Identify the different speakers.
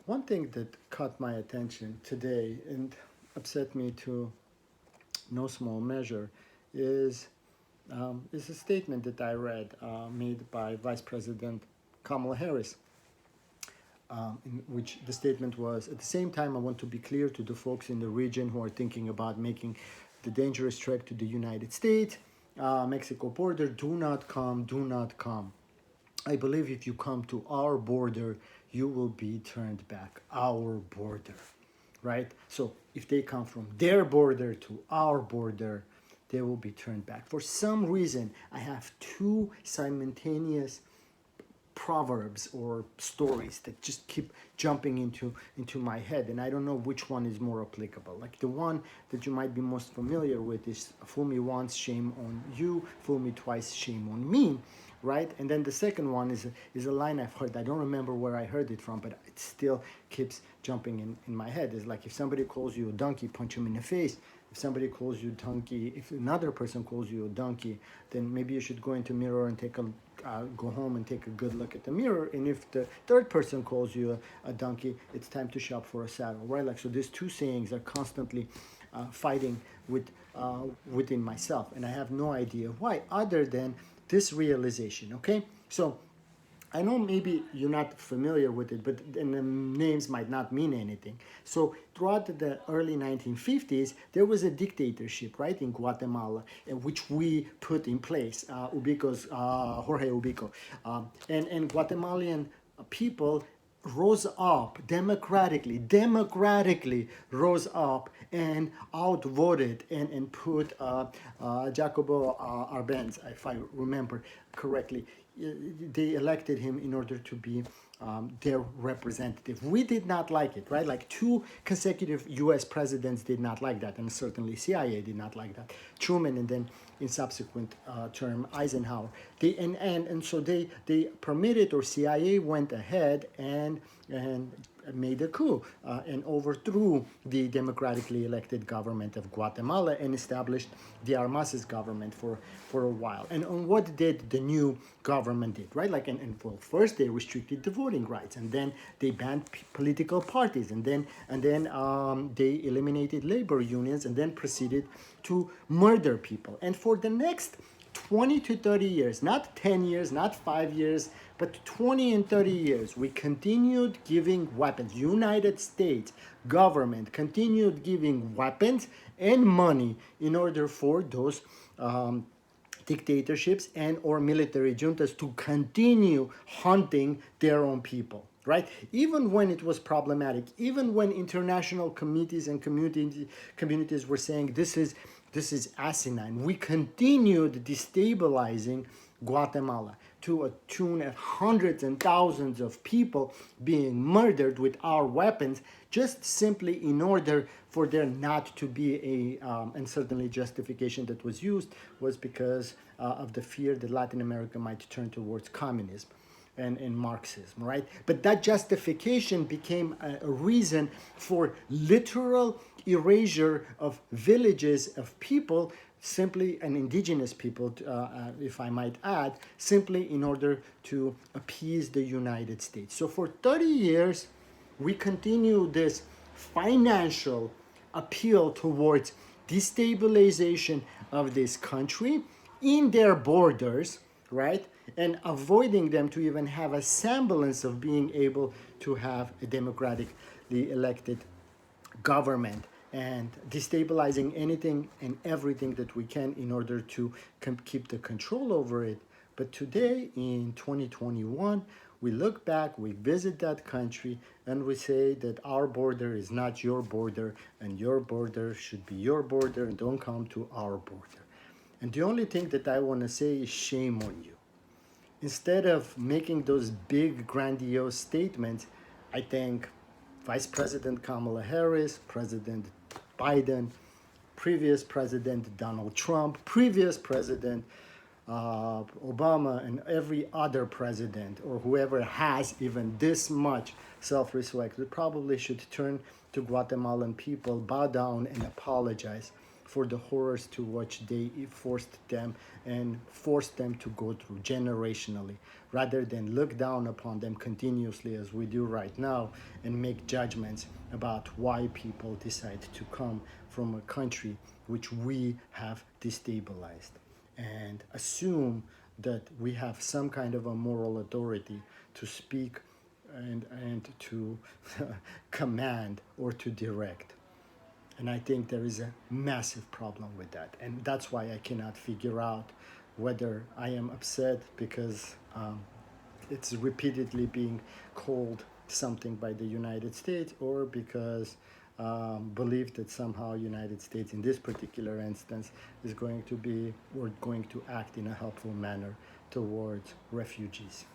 Speaker 1: One thing that caught my attention today and upset me to no small measure is is a statement that I read made by Vice President Kamala Harris, in which the statement was, at the same time, I want to be clear to the folks in the region who are thinking about making the dangerous trek to the United States, Mexico border, do not come, do not come. I believe if you come to our border, you will be turned back. Our border, right? So if they come from their border to our border, they will be turned back. For some reason, I have two simultaneous proverbs or stories that just keep jumping into my head, and I don't know which one is more applicable. Like the one that you might be most familiar with is fool me once, shame on you, fool me twice, shame on me, right? And then the second one is a line I've heard. I don't remember where I heard it from, but it still keeps jumping in my head. It's like, if somebody calls you a donkey, punch him in the face. If somebody calls you donkey, if another person calls you a donkey, then maybe you should go into mirror and go home and take a good look at the mirror. And if the third person calls you a donkey, it's time to shop for a saddle, right? Like, so these two sayings are constantly fighting within myself, and I have no idea why, other than this realization. Okay, so I know maybe you're not familiar with it, but and the names might not mean anything. So throughout the early 1950s, there was a dictatorship, right, in Guatemala, which we put in place, Jorge Ubico. And Guatemalan people rose up democratically rose up and outvoted and put Jacobo Arbenz, if I remember correctly. They elected him in order to be their representative. We did not like it, right? Like, two consecutive U.S. presidents did not like that, and certainly CIA did not like that. Truman, and then in subsequent term Eisenhower. So they permitted, or CIA went ahead and made a coup and overthrew the democratically elected government of Guatemala and established the Armas's government for a while. And what did the new government did, right? Like, well, first they restricted the voting rights, and then they banned political parties, and then they eliminated labor unions, and then proceeded to murder people. And for the next 20 to 30 years, not 10 years, not 5 years, but 20 and 30 years, we continued giving weapons. United States government continued giving weapons and money in order for those dictatorships and or military juntas to continue hunting their own people, right? Even when it was problematic, even when international committees and communities were saying this is asinine, we continued destabilizing Guatemala to a tune of hundreds and thousands of people being murdered with our weapons, just simply in order for there not to be and certainly justification that was used was because of the fear that Latin America might turn towards communism and Marxism, right? But that justification became a reason for literal erasure of villages of people, simply, and indigenous people, if I might add, simply in order to appease the United States. So for 30 years, we continue this financial appeal towards destabilization of this country in their borders, right? And avoiding them to even have a semblance of being able to have a democratically elected government, and destabilizing anything and everything that we can in order to keep the control over it. But today, in 2021, we look back, we visit that country, and we say that our border is not your border, and your border should be your border, and don't come to our border. And the only thing that I want to say is shame on you. Instead of making those big, grandiose statements, I think Vice President Kamala Harris, President Biden, previous President Donald Trump, previous President Obama, and every other president or whoever has even this much self-respect, we probably should turn to Guatemalan people, bow down, and apologize for the horrors to which they forced them and forced them to go through generationally, rather than look down upon them continuously as we do right now and make judgments about why people decide to come from a country which we have destabilized, and assume that we have some kind of a moral authority to speak and to command or to direct. And I think there is a massive problem with that. And that's why I cannot figure out whether I am upset because it's repeatedly being called something by the United States, or because believe that somehow United States in this particular instance is going to be or going to act in a helpful manner towards refugees.